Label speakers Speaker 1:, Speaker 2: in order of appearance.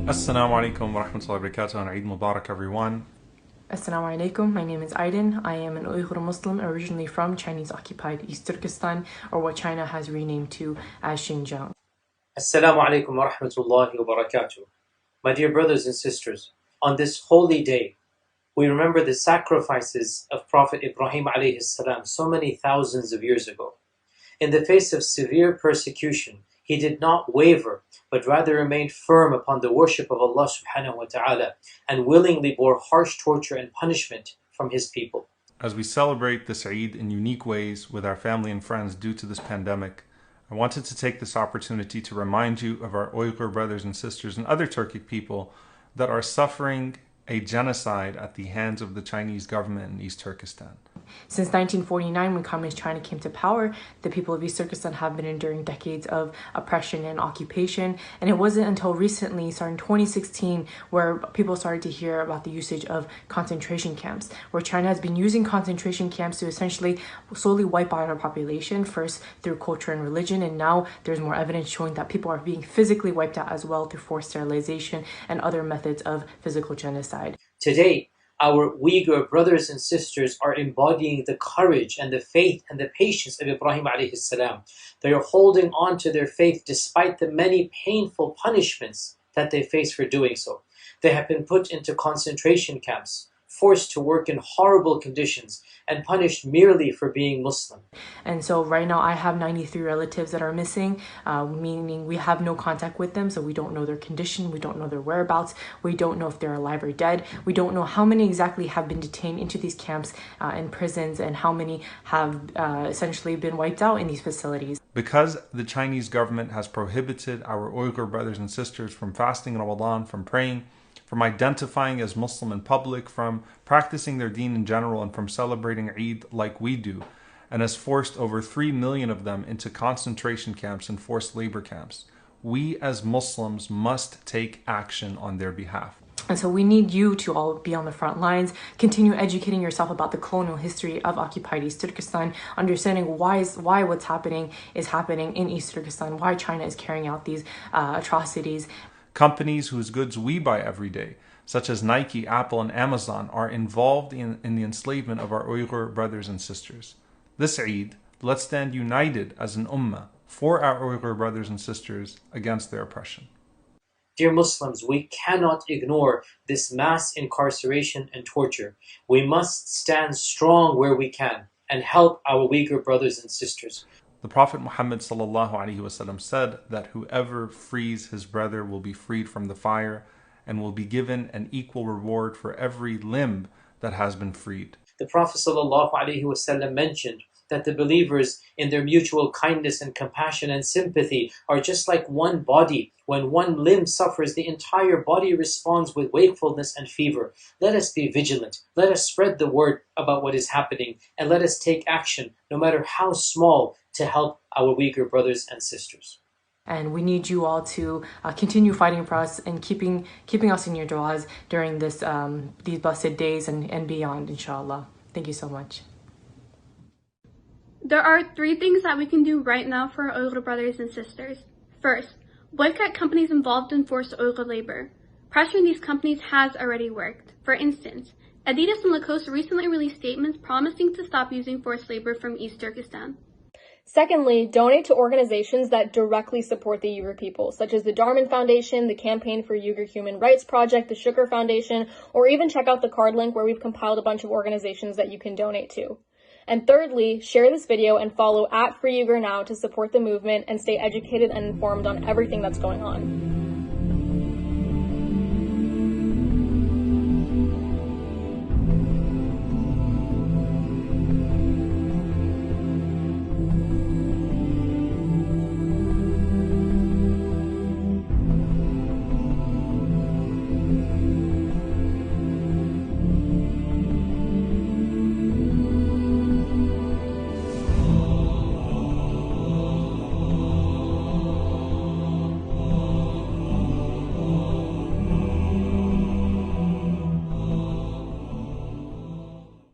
Speaker 1: Assalamu alaikum wa rahmatullahi wa barakatuh and Eid Mubarak everyone.
Speaker 2: Assalamu alaikum, my name is Aiden. I am an Uyghur Muslim originally from Chinese-occupied East Turkestan, or what China has renamed to as Xinjiang.
Speaker 3: Assalamu alaikum wa rahmatullahi wa barakatuh. My dear brothers and sisters, on this holy day, we remember the sacrifices of Prophet Ibrahim alayhi salam so many thousands of years ago. In the face of severe persecution, he did not waver, but rather remained firm upon the worship of Allah subhanahu wa ta'ala and willingly bore harsh torture and punishment from his people.
Speaker 1: As we celebrate this Eid in unique ways with our family and friends due to this pandemic, I wanted to take this opportunity to remind you of our Uyghur brothers and sisters and other Turkic people that are suffering a genocide at the hands of the Chinese government in East Turkestan.
Speaker 2: Since 1949, when Communist China came to power, the people of East Turkestan have been enduring decades of oppression and occupation. And it wasn't until recently, starting 2016, where people started to hear about the usage of concentration camps, where China has been using concentration camps to essentially slowly wipe out our population, first through culture and religion, and now there's more evidence showing that people are being physically wiped out as well through forced sterilization and other methods of physical genocide.
Speaker 3: Today, our Uyghur brothers and sisters are embodying the courage and the faith and the patience of Ibrahim alayhi salam. They are holding on to their faith despite the many painful punishments that they face for doing so. They have been put into concentration camps, forced to work in horrible conditions, and punished merely for being Muslim.
Speaker 2: And so right now I have 93 relatives that are missing, meaning we have no contact with them, so we don't know their condition, we don't know their whereabouts, we don't know if they're alive or dead, we don't know how many exactly have been detained into these camps and prisons, and how many have essentially been wiped out in these facilities.
Speaker 1: Because the Chinese government has prohibited our Uyghur brothers and sisters from fasting in Ramadan, from praying, from identifying as Muslim in public, from practicing their deen in general, and from celebrating Eid like we do, and has forced over 3 million of them into concentration camps and forced labor camps. We as Muslims must take action on their behalf.
Speaker 2: And so we need you to all be on the front lines, continue educating yourself about the colonial history of occupied East Turkestan, understanding why what's happening is happening in East Turkestan, why China is carrying out these atrocities.
Speaker 1: Companies whose goods we buy every day, such as Nike, Apple, and Amazon, are involved in the enslavement of our Uyghur brothers and sisters. This Eid, let's stand united as an ummah for our Uyghur brothers and sisters against their oppression.
Speaker 3: Dear Muslims, we cannot ignore this mass incarceration and torture. We must stand strong where we can and help our Uyghur brothers and sisters.
Speaker 1: The Prophet Muhammad ﷺ said that whoever frees his brother will be freed from the fire and will be given an equal reward for every limb that has been freed.
Speaker 3: The Prophet ﷺ mentioned that the believers, in their mutual kindness and compassion and sympathy, are just like one body. When one limb suffers, the entire body responds with wakefulness and fever. Let us be vigilant. Let us spread the word about what is happening, and let us take action, no matter how small, to help our Uyghur brothers and sisters.
Speaker 2: And we need you all to continue fighting for us and keeping us in your du'as during this these blessed days and beyond, inshallah. Thank you so much.
Speaker 4: There are 3 things that we can do right now for our Uyghur brothers and sisters. First, boycott companies involved in forced Uyghur labor. Pressuring these companies has already worked. For instance, Adidas and Lacoste recently released statements promising to stop using forced labor from East Turkestan.
Speaker 5: Secondly, donate to organizations that directly support the Uyghur people, such as the Darman Foundation, the Campaign for Uyghur Human Rights Project, the Shukr Foundation, or even check out the card link where we've compiled a bunch of organizations that you can donate to. And thirdly, share this video and follow @FreeUyghur Now to support the movement and stay educated and informed on everything that's going on.